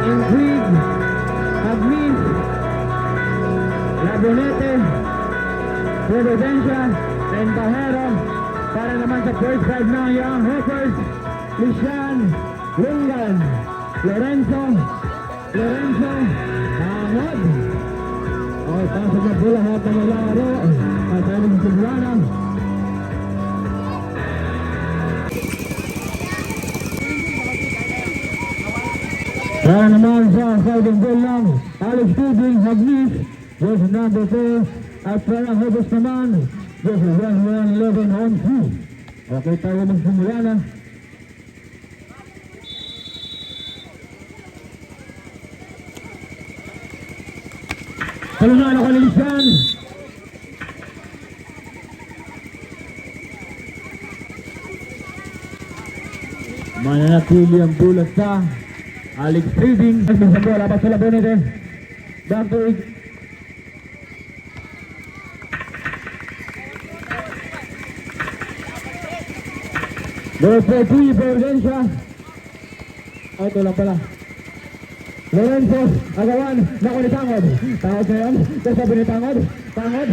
Ingrid, Agmis, Labonete, Providencia, and Bajero. Para naman sa first side ng Young Hoppers, Lishan, Lungan, Lorenzo, Hangod. Okay, pasok na po lahat ng malaro. At tayo ng Simulana. Para naman sa fighting goal lang, Alex Tubing, Agnis, Joseph number 4, at parang Hobos naman, Joseph 1-1-11 on 2. Okay, tayo magsimula na. Talungan ako nilisan. Mananatili ang bulat sa Alex Trading. Isang bola pa sa Labonete. Back to it. Number 3, Providencia. Ito lang pala. Lorenzo, agawan, naku ni Tangod. Tangod na yun, kasabi ni Tangod. Tangod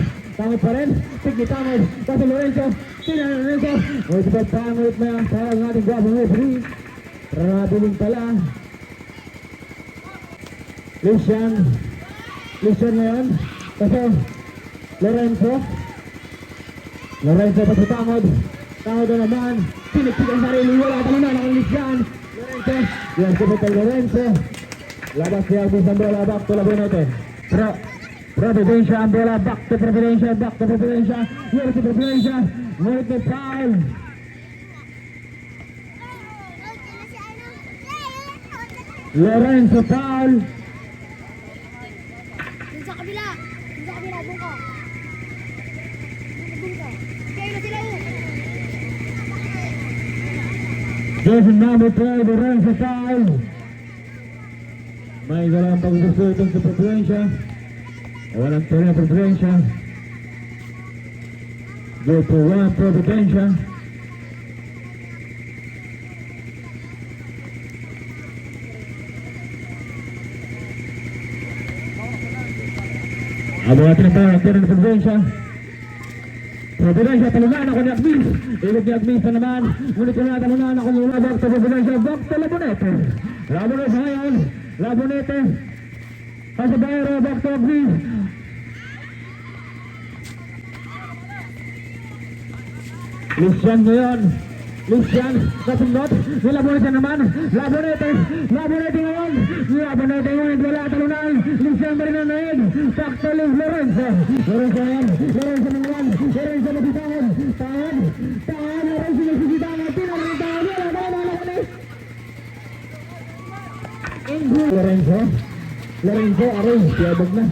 pa rin, tig ni Tangod. Kasi Lorenzo, tina na Lorenzo. O ito ba Tangod na para ng ating grabong referee. Rabiling pala. Lishan ngayon. Kasi Lorenzo pa si Tangod. Tangod na naman. Pinik-pik ang sarili. Wala talunan ang Lishan. Lorenzo. Yan si Lorenzo. Labas si Agnes ang bola. Back to Labonete. Providencia ang bola. Back to Providencia. Yan si Providencia. Ngunit na foul. Lorenzo foul. Dun sa kabila, bunga. Kaya na sila Jason number 12, Lorenzo foul. May dalang pag-gusto itong sa Providencia. Walang tira na Providencia. Go for 1 Providencia. Abo natin ang parang tira na Providencia. Talunan ako ni Agmis. Ilog ni Agmis na naman. Ngunit ko na talunan ako ni Labak sa Providencia. Back to Labonete. Labonete ngayon. Labonete. Pasabero. Back to Agmis. Lishan ngayon. Kasundot. Ni Labonete naman. Labonete ngayon. Labonete ngayon. Wala talunan. Lishan ba rin ang naig. Back to Lorenzo ngayon. Lorenzo naman. Lorenzo na bitangod. Tangan. Lorenzo na bitangod. Tinarintangod. Lorenzo, aray. Siyabag na.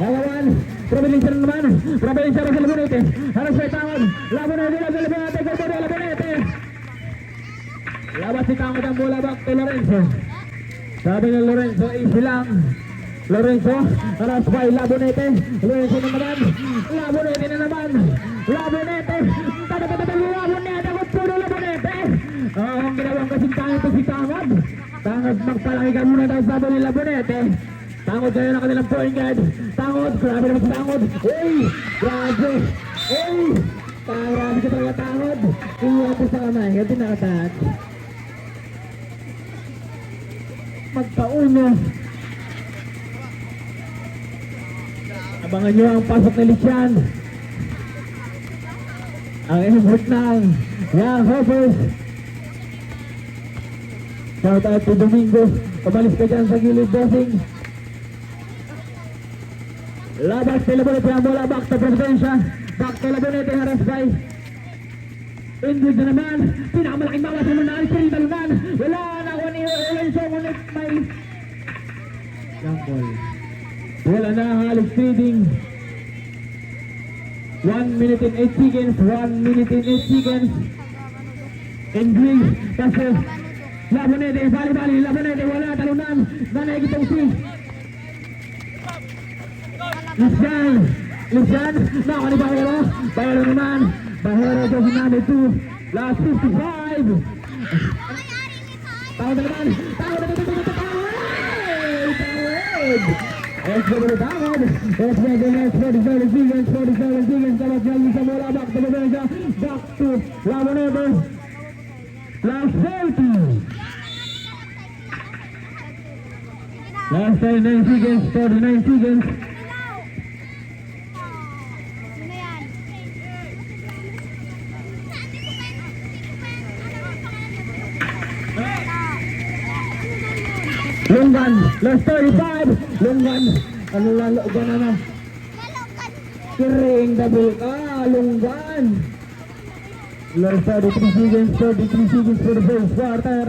Halawan. Providencia naman. Providencia sa Labonete. Haras may tangod. Labonete. Labas si Tangod ang bola. Back to Lorenzo. Sabi ng Lorenzo, easy lang. Lorenzo, haras by Labonete. Lorenzo na naman. Labonete. Labonete. Puno Labonete. Ang ginawang kasing tangod ito si Tangod. Tangod, magpalakigan muna tayo sabi ni Labonete. Tangod kayo na kanilang point guard. Tangod, grabe naman si Tangod. Grabe ka talaga Tangod. Iwan ko sa kamay, hindi nakatag. Magpauno. Abangan nyo ang pasok na Lishan. Ang import ng Young Hoppers. Shout out to Domingo. Pamalis ka dyan sa gilid, bossing. Labas kay Labonete ang bola. Back to Providencia. Back to Labonete. Haras by Ingrid na naman. Pinakamalaking bawas naman na Alfred talunan. Wala na ako ni Lorenzo. Ngunit may jump ball. Wala na ang Alex Trading. 1 minute and 8 seconds. Ingrid. Kasi Labonete. Bali. Labonete. Wala talunan. Nanay itong si Lishan. Nako ni Bajero. Bajero naman. Bajero just number 2. Last 55. Tawag na naman. Es pinitangod. Es pinitangod. 47 seconds. 47 seconds. Dapat niya sa bola. Back to Provincia. Back to Lamonete. Last 30. Last 39 seconds. 49 seconds. Sino yan? Lunggan. Last 35. Lunggan. Ano lalo gana na? Kiring double ka. Lunggan. Last 33 seconds. 33 seconds for the first quarter.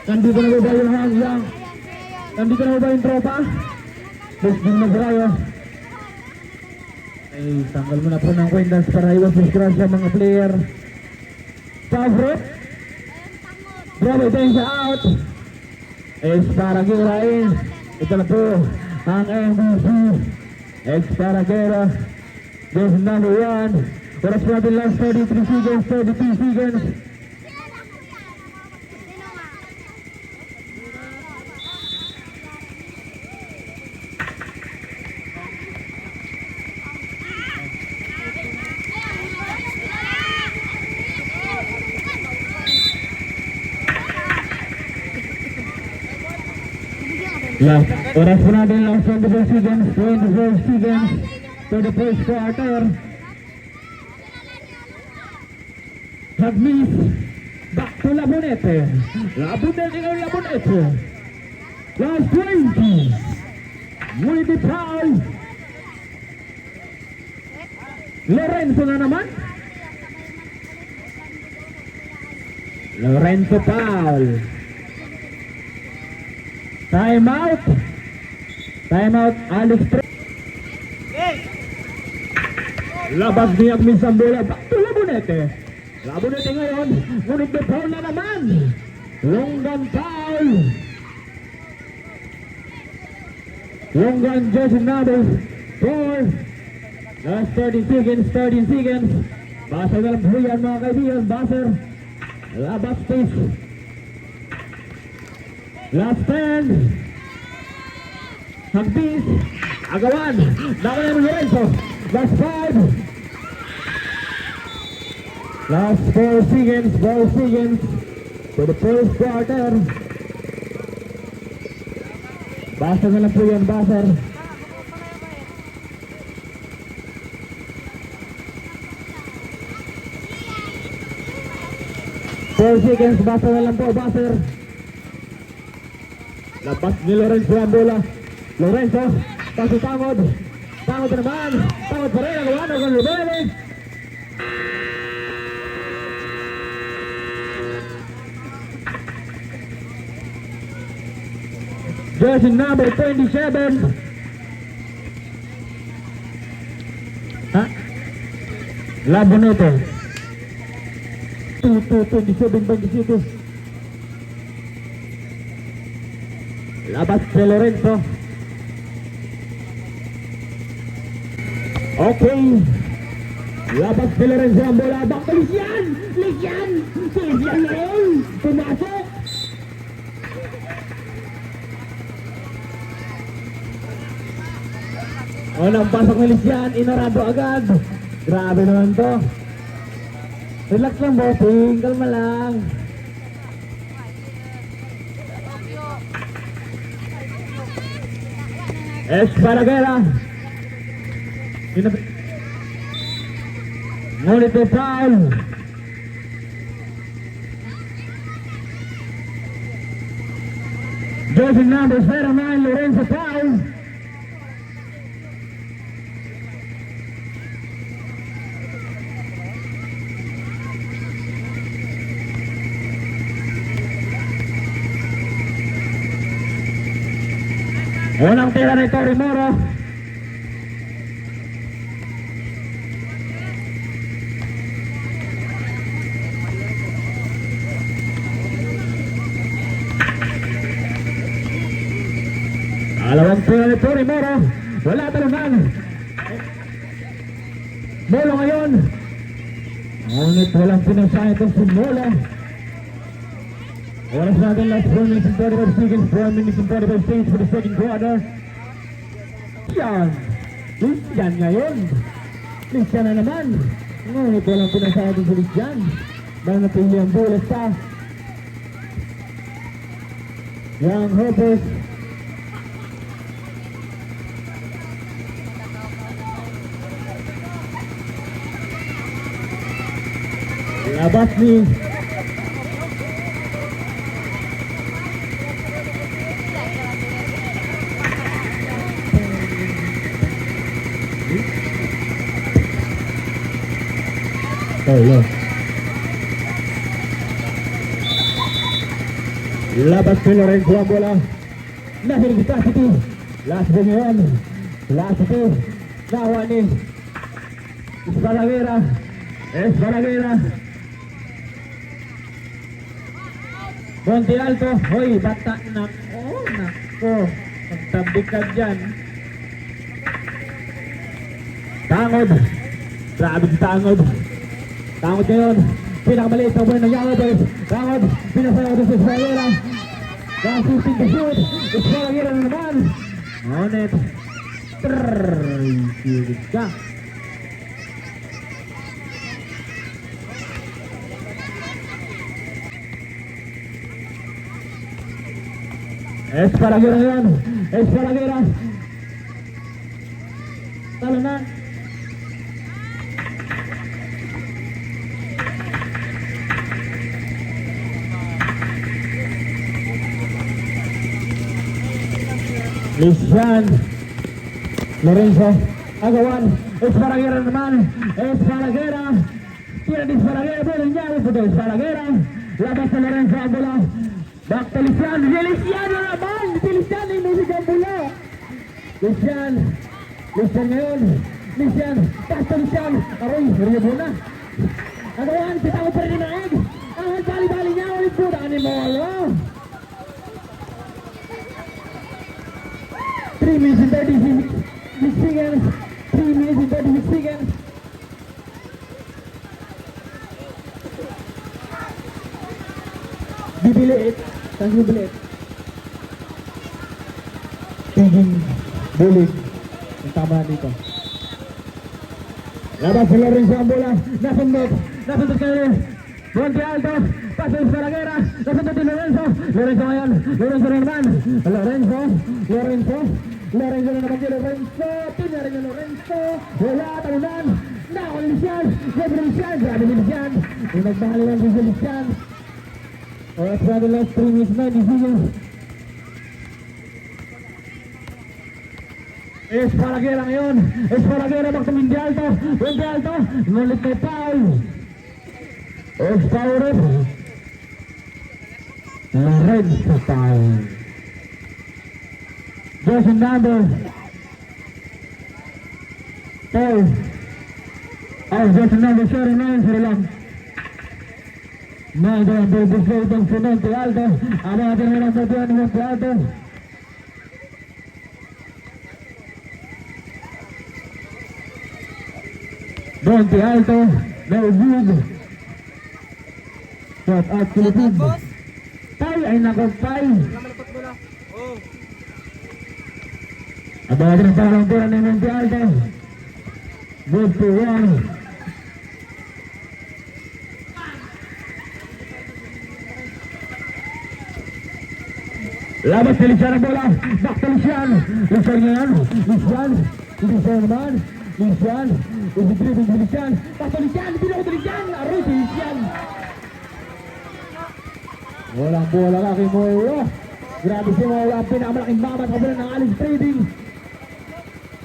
Nandito na ba yung hangyang? Nandito na ba yung tropa? Best game na Brayo. Ay, tanggal mo na po ng kwentans para iwas disgrasya mga player. Favorite. Grabe, tensa out. Es para Girain. Ito na po ang MVP. Es para Gira. This is number 1. Oras po natin last 33 seconds, 32 seconds. Last, oras po natin last 24 seconds, 24 seconds for the first quarter. Hagmis, back to Labonete. Labonete ng Labonete. Last 20. Ngunit di foul. Lorenzo na naman. Lorenzo foul. Time out. Time out, Alex Tre. Labas ni Agmis ang bola. Back to Labonete. Labonete ngayon. Ngunit may foul na naman. Longgan foul. Longgan jersey number 4. Last 30 seconds, 30 seconds. Basa na lang po yan mga kaibigan. Baser. Labas space. Last 10. Hagbis. Agawan. Nakala ni Lorenzo. Last 5. Last 4 seconds. 4 seconds. For the first quarter. Basa na lang po yan, Baser. Four seconds. Basa na lang po, Baser. Labas ni Lorenzo ang bola. Lorenzo, pasitangod. Tangod naman. Tangod pa rin. Nagawa na ng Rubele. Jersey number 27. Ha? Labonete. 27-27. Labas si Lorenzo. Okay. Labas si Lorenzo ang bola. Back to Lisian! Lisian! Si Lisian na yun! Pumasok! Unang pasok ni Lisian. Inarado agad. Grabe naman to. Relax lang, bossing. Kalma lang. Esparagera. Ngunit may foul. Jersey number 09, Lorenzo foul. Unang tira ni Tori Moro. Alawang tira ni Tori Moro. Wala talunan. Molo ngayon. Ngunit walang pinasaya itong si Molo. Oras natin last 4 minutes and 45 seconds. 4 minutes and 45 seconds for the second quarter. Yan. Yan ngayon. Lisyan na naman. Ngunit walang pinasado sa Lisyan. Dahil napili ang bulas pa. Young Hoppers. Labas ni Paulo. Labas ni Lorenzo ang bola. Nahilig sa City. Last ball ngayon. Last ito. Nawa ni Esparagera. Esparagera. Monte Alto. Hoy, bata. Nako. Magtabik ka dyan. Tangod. Grabe si Tangod. Tangod ngayon. Pinakamaliit na buwan ng Young Hoppers. Tangod. Pinasayaw doon sa Esparagera. Shooting to shoot. Esparagera na naman. Ngunit. Sigit ka. Esparagera ngayon. Esparagera. Talo na. Lisyan. Lorenzo. Agawan. Esparagera naman. Esparagera. Tira di Esparagera. Bola niya. Puto Esparagera. Labas sa Lorenzo ang bola. Back to Lisyan. Lisyan na naman. Lisyan na imusig ang bola. Lisyan. Lisyan ngayon. Lisyan. Back to Lisyan. Aroy. Rio muna. Agawan. Pitao pa rin ang egg. Ang bali-bali niya. Ulit po. Daan mo. 3 minutes and 36 seconds. 3 minutes and 36 seconds. Bibiliit. Saan bibiliit? Tiging bulig. Ang tama dito. Labas si Lorenzo ang bola. Nasundot. Nasundot kayo. Monte Alto. Paso Esparagera. Nasundot ni Lorenzo. Lorenzo ngayon. Lorenzo na naman. Lorenzo. Lorenzo. Lorenzo na naman si Lorenzo. Pinari niya Lorenzo. Wala. Talunan. Nakawal Lisyan. Libre Lisyan. Grabe ni Lisyan. Yung nagmahaliwan si Lisyan. Oras na the last 3 minutes na. Esparagera ngayon. Esparagera back to Monte Alto. Monte Alto. Nulit na foul. Esparagera. Lorenzo foul. Jason number 4. Jason number 09. Sorry lang. Nado ang bubusay itong si Monte Alto. Ang mga tinirang patuan ni Monte Alto. Monte Alto. Naubog. Shot out Philippines. Tay ay nakapay. Abangan ng parang bola ni Monte Alto. Good to one. Labas si Lisyan ang bola. Back to Lisyan. Lisyan ngayon. Lisyan. Lisyan naman. Lisyan. Usitribin si Lisyan. Back to Lisyan. Pinako to Lisyan. Aroy si Lisyan. Walang bola ka kay Moyo. Grabe si Moyo. Ang pinakamalaking babat sa bola ng Alice Trading.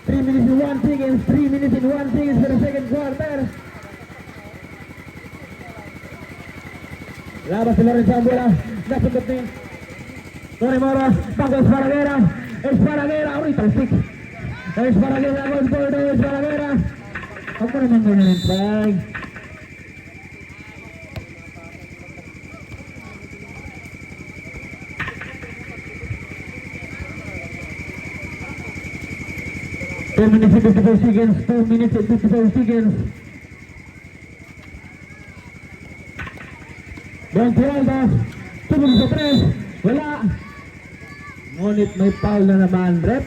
3 minutes and 1 seconds. 3 minutes and 1 seconds for the second quarter. Labas si Lorenzo ang bola. Nasundot ni Tony Moro. Back to Esparagera. Esparagera. Aroy talsik. Esparagera. Goal for the Esparagera. Huwag mo naman ganyan yung flag. Two minutes and 54 seconds. 2 minutes and 54 seconds. Monte Alto. Tumulong sa 3. Wala. Ngunit may foul na naman, rep.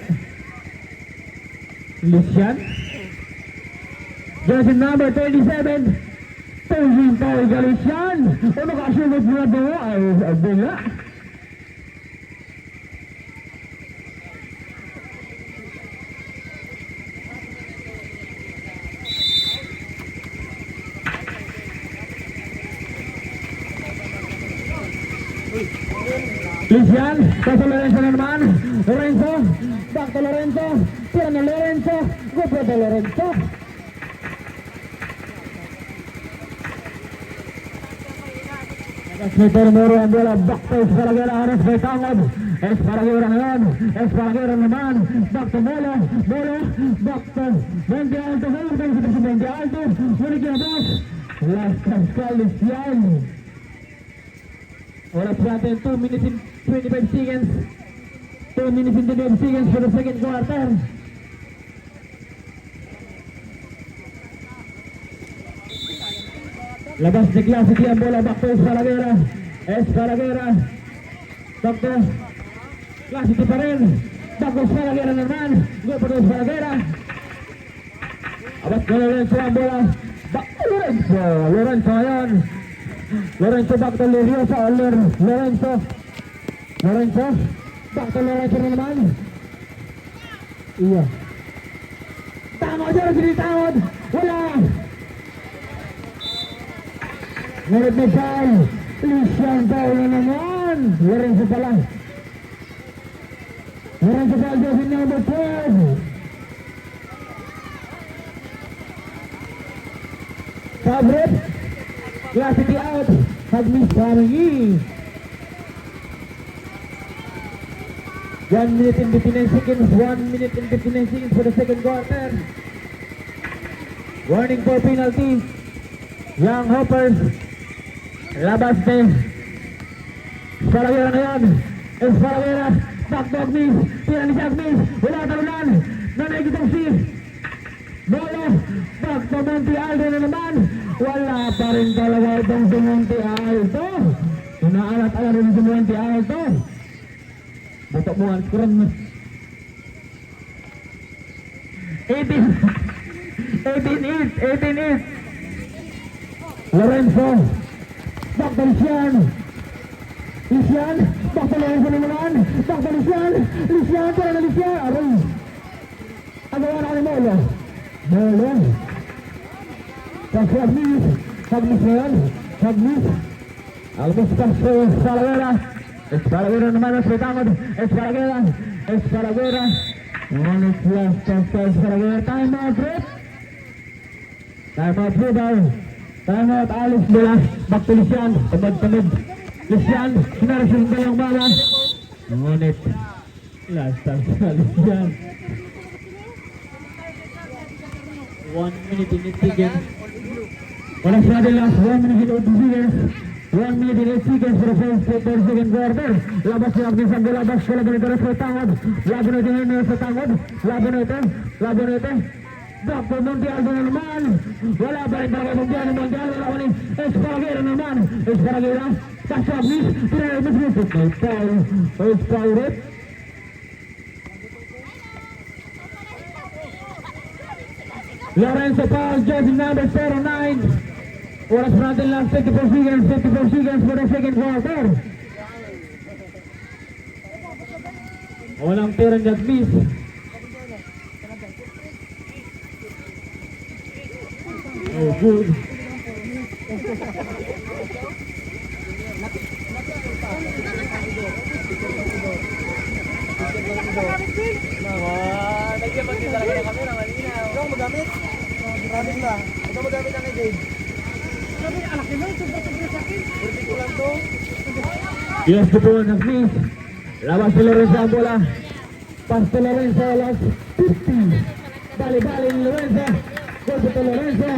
Lucian. Jersey number 27. Tungin foul ka Lucian. O nakasunod na doon. Ay, bila. Lucian, pasa Lorenzo na naman. Lorenzo, back to Lorenzo. Tira na Lorenzo. Go po to Lorenzo. Nagasmiter Moro ang bola. Back to Esparagera. Aras by Tangod. Esparagera ngayon. Esparagera naman. Back to Molo. Molo. Back to Mendy Alto. Ngayon tayo sa Mendy Alto. Mulik yung boss. Last chance ka Lucian. Oras natin 2 minutes and 25 seconds. 2 minutes and 25 seconds for the second quarter. Labas ni Classic ang bola. Back to Esparagera. Esparagera. Back to Classic pa rin. Back to Esparagera naman. Go pa to Esparagera. Abas na Lorenzo ang bola. Back to Lorenzo. Lorenzo ngayon. Lorenzo back to Luriosa. Lorenzo. Lorenzo. Back to Lorenzo na naman. Iya. Tangod. Jersey tangod. Wala. Ngunit may foul. Lucian foul na naman. Lorenzo pala. Lorenzo foul. Jersey number 12. Fabric. Classic out. Hagmis Parangi. 1 minute and 59 seconds. 1 minute and 59 seconds for the second quarter. Warning for penalty. Young Hoppers. Labas ni Esparagera ngayon. Esparagera. Back to Agmis. Tira ni si Agmis. Wala talunan. Nanay kitang si Molo. Back to Monte Aldo na naman. Wala pa rin talaga itong si Monte Aldo. Inaalat-alat rin si Monte Aldo. Butok mo ang skuran mo. 18-8. Lorenzo. Back to Lucian. Lucian. Back to Lorenzo na naman. Back to Lucian. Lucian. Tira na Lucian. Aray. Agawa na ka ni Molo. Molo. Kasi Agmis. Agmis na yan. Agmis. Agmis Castro. Esparagera. Esparagera naman ang Tangod. Esparagera. Esparagera. Ngunit last chance to Esparagera. Time out, Rip. Time out, Ribal. Time out, Alice bola. Back to Lucian. Tamad-tamad. Lucian. Sinaras yung dalang bala. Ngunit last chance to Lucian. 1 minute in 8 seconds. Oras natin last 1 minute in 8 seconds. 1 minute and 8 seconds for the second quarter. Labas ni Agnes ang bola. Labas ko laban ito sa Tangod. Laban ito ngayon sa Tangod. Laban ito. Laban ito. Back to Monte Aldo na naman. Wala pa rin talaga Monte Aldo. Monte Aldo laban ni Esparagera naman. Esparagera. Kasi Agnes. Pinay mas nipot. May foul. May foul rip. Lorenzo foul. Jersey number 09. Oras natin lang 54 seconds for the second quarter. Walang tira ni Agmis. Oh, good. Nagyan din talaga ng camera, malina. Ikaw magamit? Magamit ba? Ikaw magamit ang Dave. Sabi niya, anak nila, sobra-sobra sa akin. Pwede ko lang to. Yes, po Agmis. Labas si Lorenzo ang bola. Pass to Lorenzo, last 50. Bali-bali ni Lorenzo. Golpe to Lorenzo.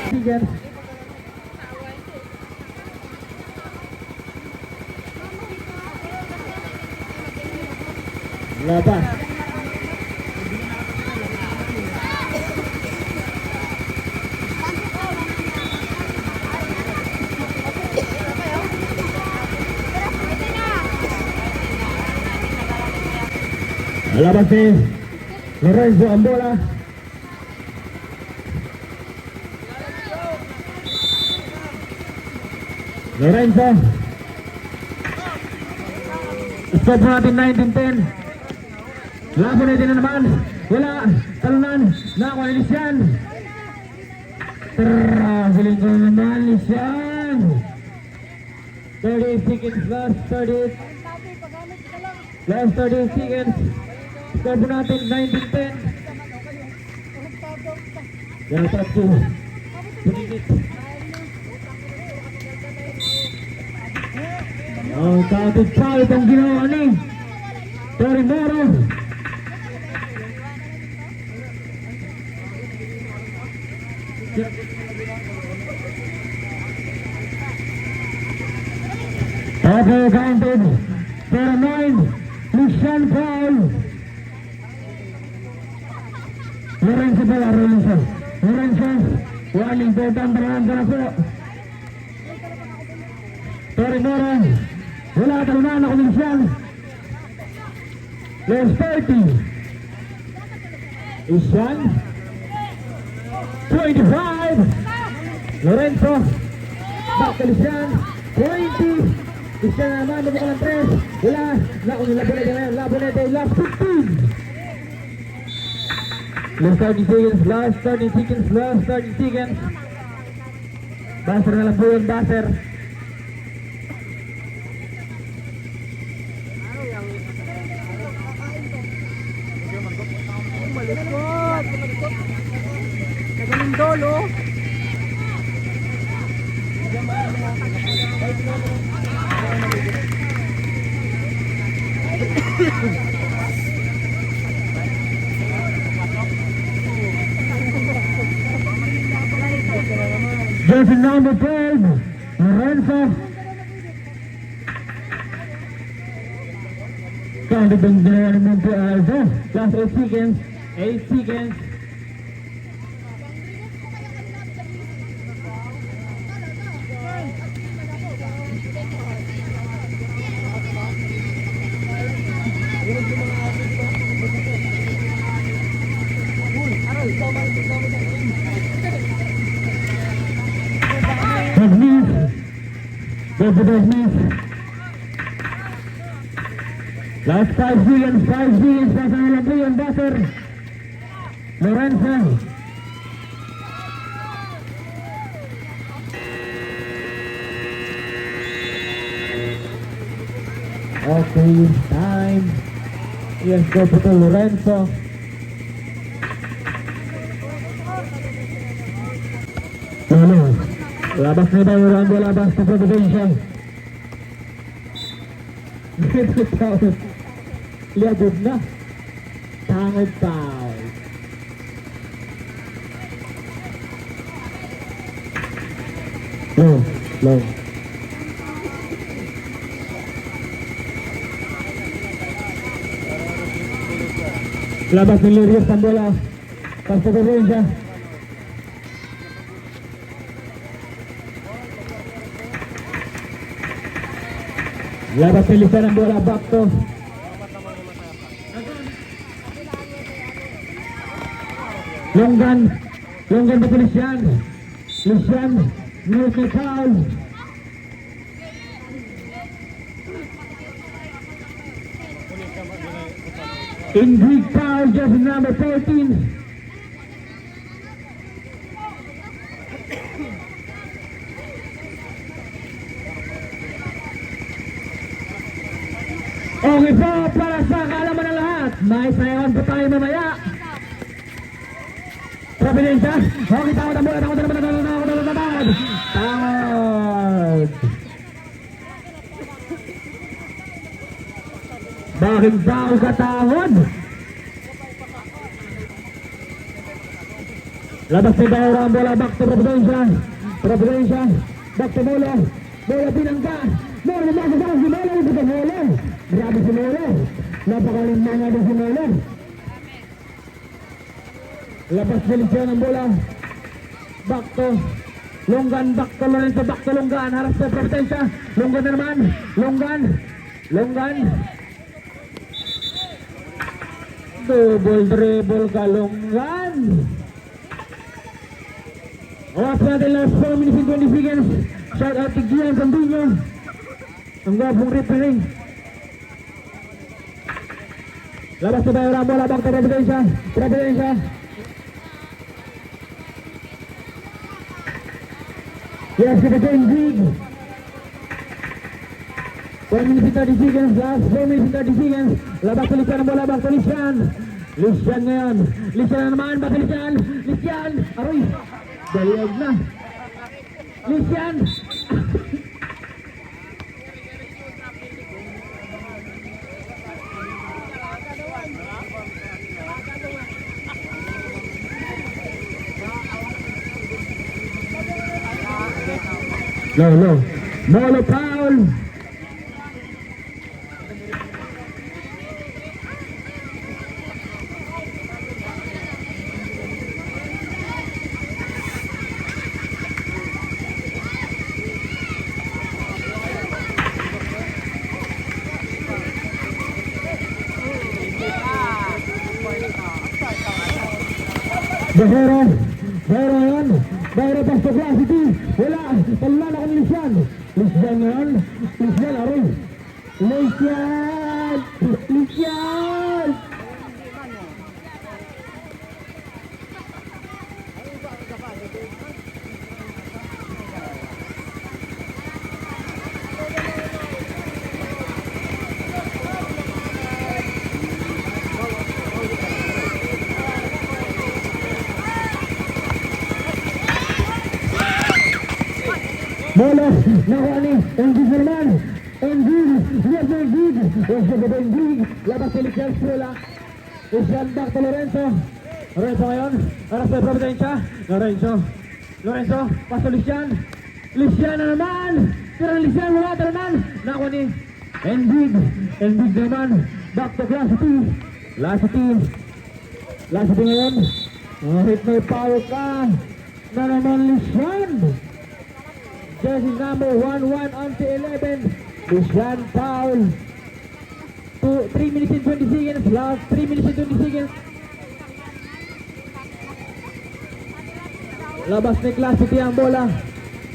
Seconds. Labas. Labas si Lorenzo ang bola. Lorenzo. Score po natin 19-10. Laban natin na naman. Wala. Talunan. Nakakuha ni Lisian. Huling ko naman Lisian. 30 seconds last. 30. Last 30 seconds. Score po natin 19-10. Yan ang tatlo. Pinigit. Ang counted foul itong ginawa ni Tori Moro. Okay, counted for 9. Lucian foul. Lorenzo pala, Lorenzo. Waling total talagang ka na po. Tori Moro. Wala talunan ako ng Lucian. Last 30. Lucian. 25. Lorenzo. Back to Lucian. 20. Lucian naman, nabuka ng 3. Wala. Naku nila Labonete ngayon. Labonete, last 15. Last 30 seconds. Last 30 seconds. Last 30 seconds. Baser na lang po yun, Baser. Dolo. Jersey number 12, Lorenzo. Counted ang ginawa ni Monte Aldo. Last 8 seconds. 8 seconds. Miss. Last 5 seconds, 5 seconds. Pasang lang po yung Baser. Lorenzo. Okay, time. Yes, go po to Lorenzo. Labas na daw yung labas to Providencia. Liagod na. Tangod foul. Low. Labas ni Lurius ang bola. Pas to Providencia. Labas ni Lisian ang bola, back to Longgan ba po Lisian? News na foul. Ingrid foul, just number 14. Okay po, para sa kaalaman ng lahat, may sayawan po tayo mamaya. Providencia, okay, tawad ang bola, tawad. Bakit daw katawad? Labas ni Daura ang bola, back to Providencia, back to bola pinangka. Moro, grabe si Moro. Napakaling mga desimalo. Labas Feliciano ang bola. Back to Longgan, back to Lorenzo, back to Longgan. Harap sa Providencia. Longgan na naman. Longgan. Double dribble ka, Longgan. Oras natin last 4 minutes and 20 seconds. Shout out to Gian Sandino. Ang gabong referee. Labas na tayo ng bola, back to Providencia. Yes, kita join Zig. 4 minutes and 30 seconds, last 4 minutes and 30 seconds. Labas to Lisian ang bola, back to Lisian. Lisian ngayon. Lisian na naman, back to Lisian. Aroy, daliog na. Lisian. Low. Molo foul. Bahero yan. Bahero pasok lang City. Wala. Talunan ako ni Lisian. Lisian yan. Lisian aroy. Lisian. Bola, nakuha ni Endig naman. Endig. Labas si Lisian Sula. Lisian back to Lorenzo ngayon. Harap sa Providencia. Lorenzo, paso Lisian na naman. Pero Lisian wala naman. Nakuha ni Endig naman. Back to Class City ngayon. Hit may power ka. Na naman Lisian. Jersey number 11 onto 11. Lisian foul. 3 minutes and 20 seconds. Last 3 minutes and 20 seconds. Labas ni Class City ang bola.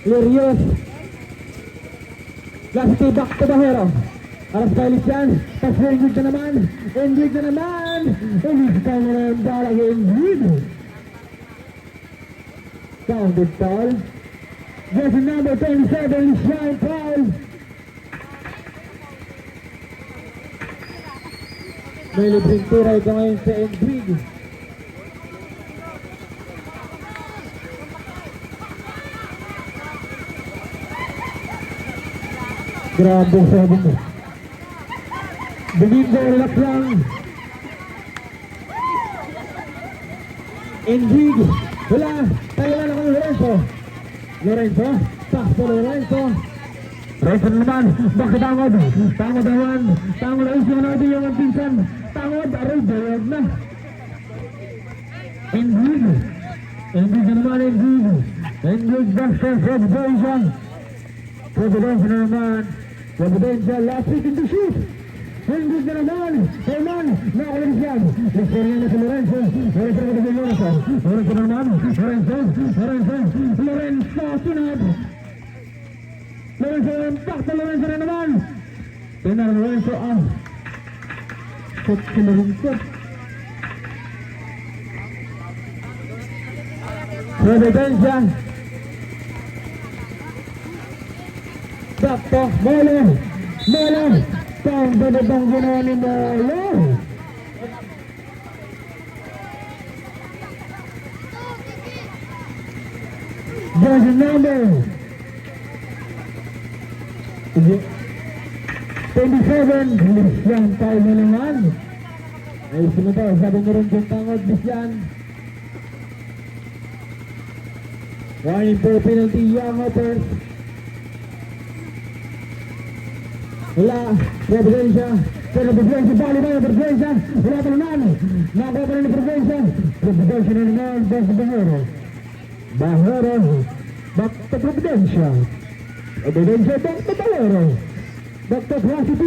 Lirios. Class City back to Bahero. Harap kay Lisian. Pass na Endig na naman. Endig ka na ng bola kay Endig. Sounded foul. Jersey number 27, Lisian foul. May libreng tiray ka ngayon sa Endig. Grabe sabi mo. Domingo, relax lang. Endig. Wala. Tayo na ako Lorenzo, pass to Lorenzo naman, bakit tangod naman, tangod ay siya natin yung pinsan, tangod, aray, dayag na. Endig na naman, Endig versus Providencia na naman, Providencia last week to shoot. Endig na naman, Herman, nakakulit siya. Lisian na si Lorenzo sunod. Impact na Lorenzo na naman. Pinar Lorenzo ang shot si Lorenzo. Providencia. Back to Molo. Saan ba bang ginawa ni Molo? Jersey number 27, Lisian tayo na naman. Ay sumitaw, sabi mo rin kung tangod, Lisian. Warning for penalty, Young Hoppers. Wala, Providencia. Pero Providencia, bali ba yung Providencia? Wala talunan. Nakakuha pa rin ni Providencia. Providencia na naman, back to Bahero. Bahero, back to Providencia. Providencia, back to Bahero. Back to Classy T.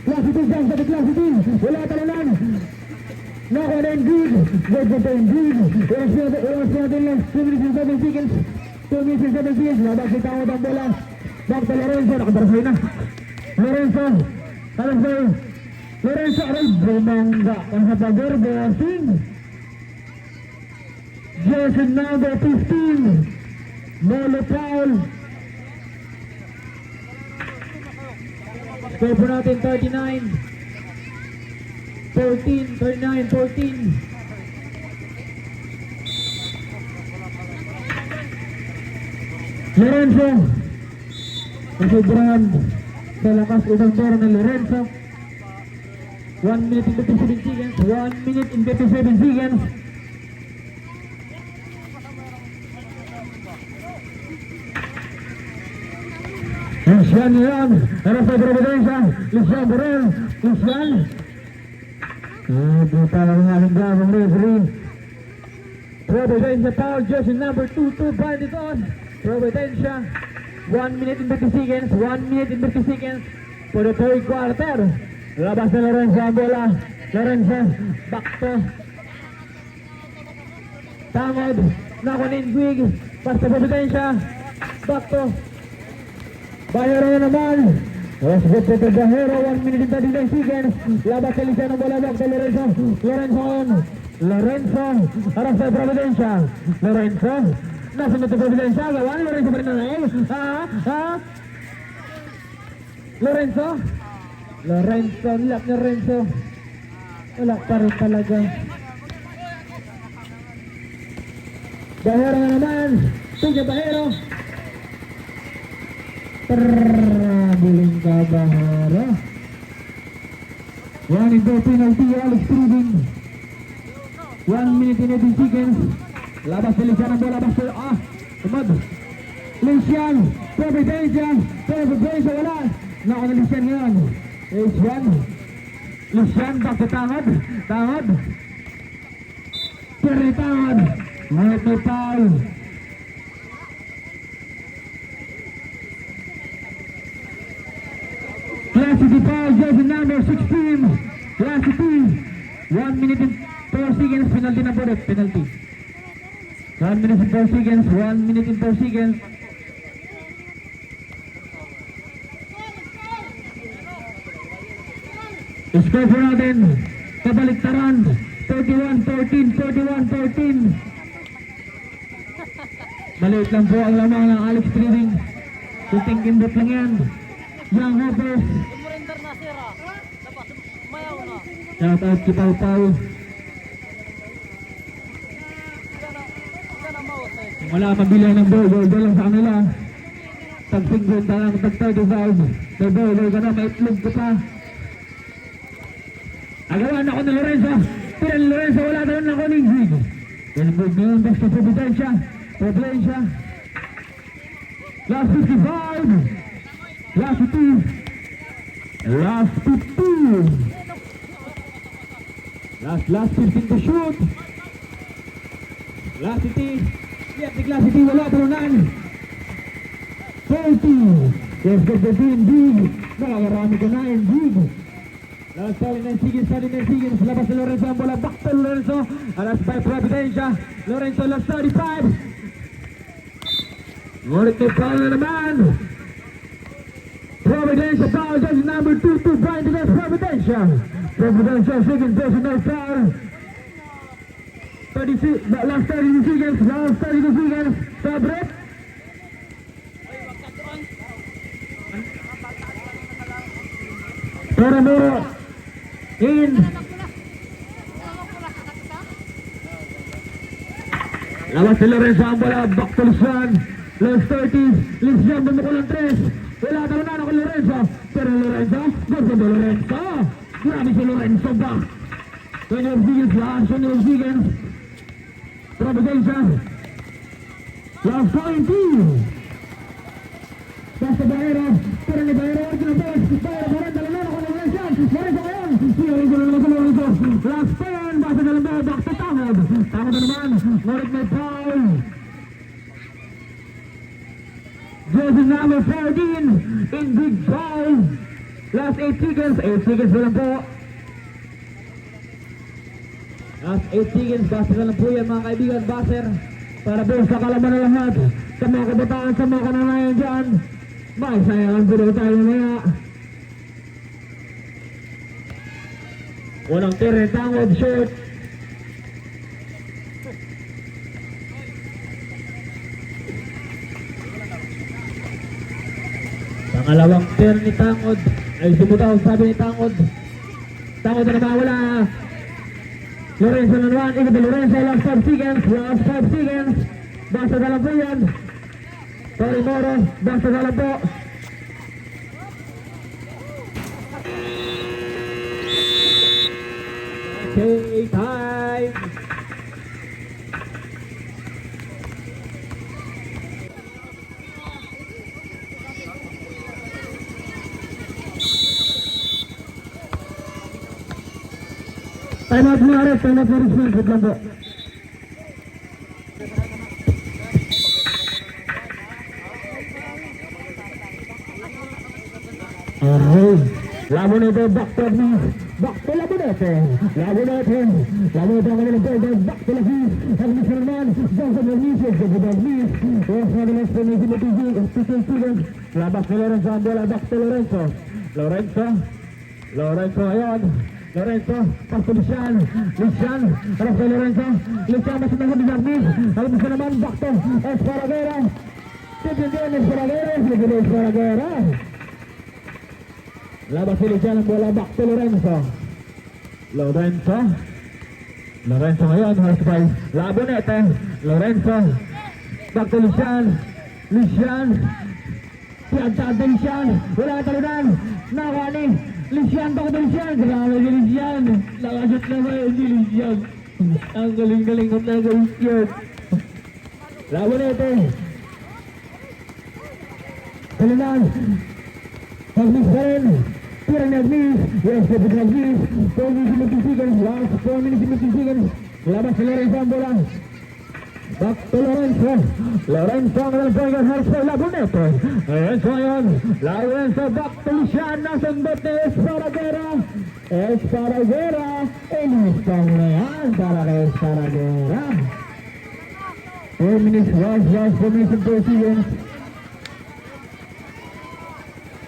Classy T, dyan sa Classy T. Wala talunan. Nakakuha na yung Green. Good for the Green. Oras natin lang. 2 minutes and 7 seconds. 2 minutes and 7 seconds. Labas si Tango ang bola. Back to Lorenzo. Nakabarasay na. Lorenzo. Lorenzo aray bumangga ang hapagor bossing. Jason number 15. Molo foul. Score po natin 39. 14. Lorenzo. Sobrang sa lakas unang toro ng Lorenzo. 1 minute and 57 seconds. 1 minute and 57 seconds. Lucian yan. Ano sa Providencia? Lucian Borel. Lucian. Buta lang ang aking gawang referee. Providencia foul. Jersey number 22. Bind it on. Providencia. 1 minute and 50 seconds. 1 minute and 50 seconds for the third quarter. Labas na Lorenzo ang bola. Lorenzo, back to Tangod. Nakunin Gwig. Basta Providencia. Back to Bahero na naman. Let's go to the Bahero. 1 minute and 39 seconds. Labas sa Lisa ng bola. Back to Lorenzo. Lorenzo. Harap sa Providencia. Lorenzo. Nasunod sa Providencia. Gawan. Lorenzo pa rin na nail. Lorenzo. Lock ni Lorenzo. Wala pa rin talaga. Bahero na naman. Tingnan Bahero. Buling ka Bahero. 1 and 2 penalty. Alex Trubin. 1 minute and 18 seconds. Labas sa Lucian ang bola. Labas sa umad. Lucian. Providencia. Wala. Nako na Lucian ngayon. Lucian back to Tangod. Terry Tangod. Ngunit may foul. Classy foul. Jersey number 16. Classy 1 minute and 4 seconds. Penalty na po rin. Penalty. 1 minute and 4 seconds. 1 minute and 4 seconds. Score po natin. Kabaliktaran. 41-14. Maliit lang po ang lamang ng Alex Trading. Shooting inbot lang yan. Young Hoppers. Shout out si Pau Pau. Kung wala mabilang ng ball lang sa kanila. Tag 50 lang, tag 35. May ball ka na, may itlog ka pa. Agawan ako ni Lorenzo. Pero ni Lorenzo wala na rin ako ni Gwig. Ganun ngayon basta Providencia. Last 55. Last 15 to shoot. Last 15. Yes, si Classy T wala talunan. 30. Yes, good for team Big. Nakakarami ka na yung Big. Last 39 seconds. Labas na Lorenzo ang bola. Back to Lorenzo. Alas by Providencia. Lorenzo last 35. Ngunit may foul na naman. Providencia foul. Just number 2 Brian against Providencia. Second personal foul. 36. Last 32 seconds. Sabret. Moro. In. Labas si Lorenzo ang bola. Back to Lucian. Last 30. Lucian bumukol ng 3. Wala talunan ako Lorenzo. Pero Lorenzo. Gordo Lorenzo. Grabe si Lorenzo ba? 20 seconds. Providencia. Last 20. Basta Bahero. Pero ni Bahero. Bahero talunan ako Lorenzo. Lorenzo ngayon. Siya rin naman sa Lorenzo. Last turn, basa na lang ba, back to Tangod. Tangod na naman, ngunit may foul. Jersey number 14, in big foul. Last 8 seconds na lang po. Last 8 seconds, basa na lang po yan mga kaibigan, baser. Para po sa kalaman na lahat, sa mga kabataan, sa mga kananayan dyan. May sayangan po daw tayo mamaya. Unang tira, Tangod, short. Pangalawang tira ni Tangod. Ay sumutaw, sabi ni Tangod. Tangod na nawawala. Lorenzo na naman, ikot na Lorenzo, last 5 seconds, basta na lang po yan. Sorry Moro, basta na lang po. Okay, time. Time out mo Ares, time out mo Ares, good lang po. Okay, Labonete, back to Labonete, ang kanilang ball, back to Labonete, ang misa naman, Johnson Bernices, the good Bernices, yes, madalas po ni Timothy Stevens, labas ni Lorenzo, ang bola, back to Lorenzo ngayon, Lorenzo, pas to Lucian, harap kay Lorenzo, Lucian masuk na sa Bizarnis, ang misa naman, back to Esparagera, Tigil Esparagera, labas si Lucian ang bola, back to Lorenzo ngayon, harus by Labonete, Lorenzo, back to Lucian, piyagtad na Lucian, wala ang talunan, nakani, Lucian, back to Lucian, grabe si Lucian, nakasot na ba si Lucian, ang galing-galing ng nag-Lucian, Labonete, talunan, Nagmis pa rin. Tira Nagmis. Yes, David Nagmis. 4 minutes and 15 seconds. Last 4 minutes and 15 seconds. Labas si Lorenzo ang bola. Back to Lorenzo. Lorenzo ang dalang point. Harus pa Labonete. Lorenzo ngayon. Lorenzo back to Lucian. Nasundot ni Esparagera. Inis pa muna yan para kay Esparagera. 4 minutes. Last 4 minutes and 4 seconds.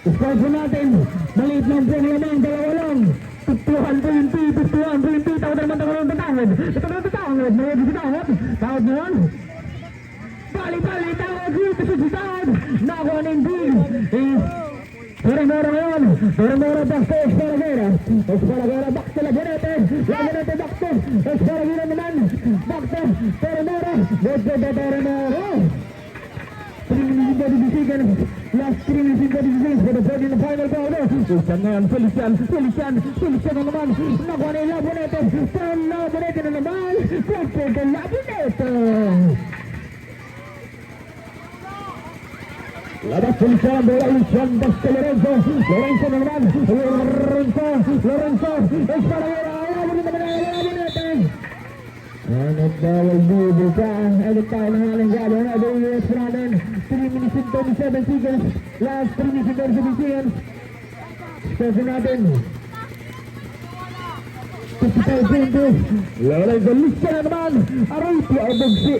Score po natin, maliit lang po naman, dalawa lang. 51-20, tawad naman ng tatawad. Ito na tatawad, mayroon si tawad. Tawad na yan. Bali, tawad dito si tawad. Nakuha na yung big. Mora ngayon, Mora back to Esparagera, back to Labonete, back to Esparagera naman, back to Mora, Mora. 3 minutes and 30 seconds. Last 3 minutes and 30 seconds for the third in the final ball. Lucian ngayon, Felician na naman. Nakuha na yung Labonete. Labonete na naman. Back to Labonete. Labas Felician, bola Lucian, back to Lorenzo na naman. Lorenzo, Esparagera. Labonete. Nagbawal bubul ka. Edit tayo ng aling gabo na US natin. 3 minutes and 27 seconds. Last 3 minutes and 27 seconds. Stop natin. 55-20. Lorenzo Lucian na naman. Aray, Bugsi.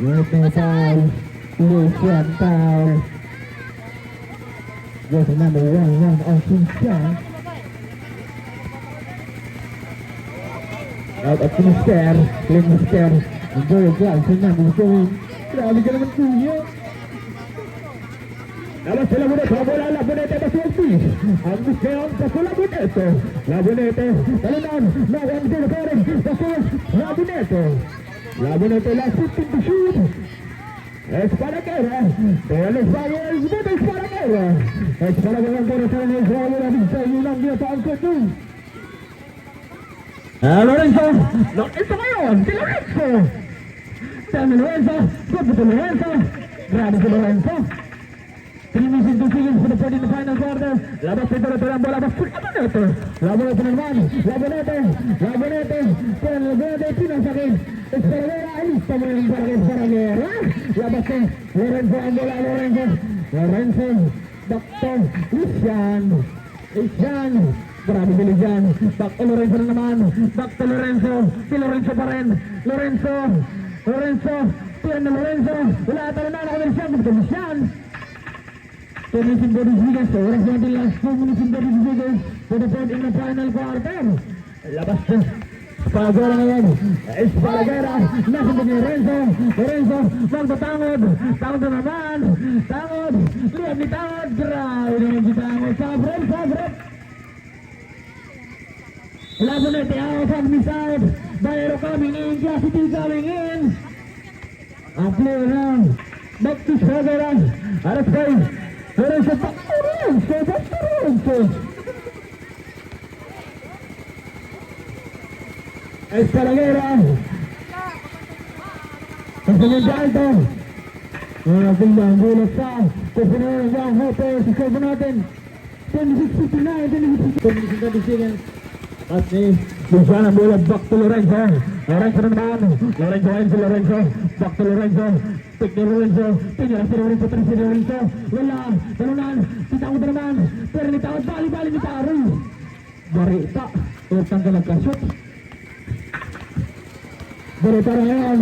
Unit na foul. Lucian foul. Jersey number 1 of Lucian. Out of Minister, enjoy your class, grabe ka naman kuya. Labas sa Labonete, bola Labonete, Basultis, ang Lucian, Basul Labonete, talunan, nawang Dilgarin, Basul Labonete, last 15 to shoot, Esparagera, Esparagera, ang bola sa Esparagera, yun ang niya sa angkot. Lorenzo ngayon, si Lorenzo. Good to Lorenzo. Grabe si Lorenzo. 3 minutes and Seagulls for the point in the final quarter. Labas ito na ang bola. Basket naman ito. Laban ito naman. Laban ito. Pinasakin. Esparagera. Alista mo yung para kay Esparagera. Labas ito. Lorenzo ang bola. Lorenzo. Dr. Lucian. Grabe bilis yan. Back to Lorenzo na naman. Back to Lorenzo. Si Lorenzo pa rin. Lorenzo. Tira na Lorenzo. Wala talo na. Nakabilis yan. Lucian. 2 minutes in body seconds. Oras natin last 2 minutes in body seconds. For the point in the final quarter. Labas na. Esparagera ngayon. Esparagera. Nasa din Lorenzo. Magtatangod. Tangod na naman. Lihat ni Tangod. Grabe naman si Tangod. Sabrot. Laban na ito from the side. Bayero coming in. Cassidy coming in. Ang player now. Back to Esparagera. Aras kayo. Lorenzo back to Lorenzo. Esparagera. Ang pagpunta ito. Tingnan, bulat sa. Kupunan ang hope. Sisave natin. 26-59. At ni Lucian ang bola back to Lorenzo. Lorenzo na naman. Lorenzo. Back to Lorenzo. Pick ni Lorenzo. Pinira si Lorenzo. Wala. Talunan. Titawad na naman. Pero nitawad. Bali ni Taro. Barita. Utang ka nagkashoot. Barita ngayon.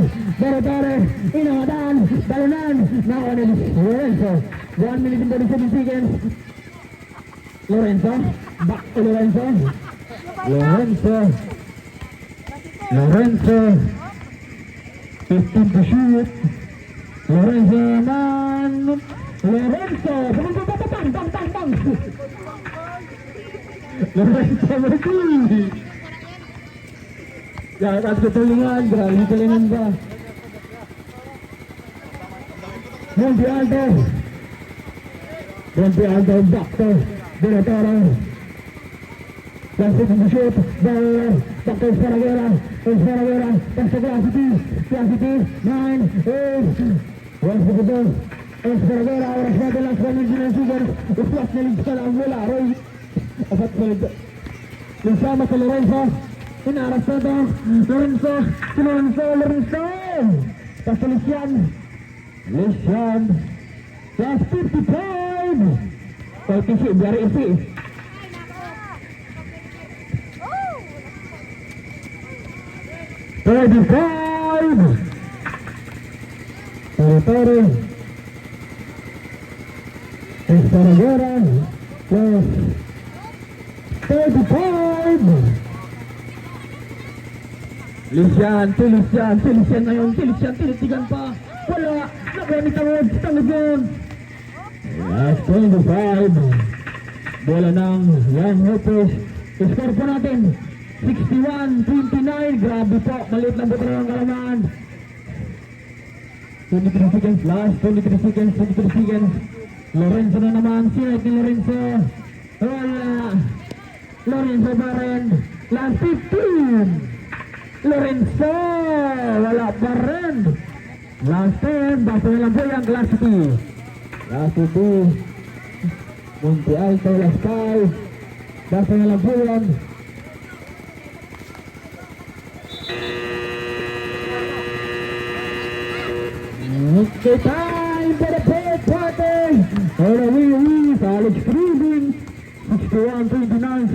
Inawadan. Talunan. Nakuha ni Lorenzo. 1 minute and 37 seconds. Lorenzo. Back to Lorenzo. 15 to shoot. Lorenzo man. Bang. Lorenzo Martini. Jangan ketulingan, berani kelingan ba. Monte Aldo back to Dinatoro. Plastic in the shoot, back to Esparagera, back to Cassidy, 9, 8, once the ball, Esparagera, oras natin lang sa Nigerian Seagulls, i-flash na ligsa na ang bola, Roy, apat na ligsa, yung sama sa Lorenzo, inaras na ito, Lorenzo, basta Lucian, plus 55, 36, biar isi, Territory Esparagera plus 35. Lucian ngayon, tinitigan pa. Wala, nakuha ni Tangod yun. Last 25. Bola ng Young Hopers. Score po natin 61-29. Grabe po, maliit lang po talaga ang kalamaan. 23 seconds, last 23 seconds. Lorenzo na naman, sinet ni Lorenzo. Wala. Lorenzo pa rin. Last 15. Lorenzo, wala pa rin. Last 10, basta na lang po yung last 2. Last 2. Monte Alto, last 5. Basta na lang po yan. Okay, time for the fourth quarter. For the Wee Alex Rubin. 61-29.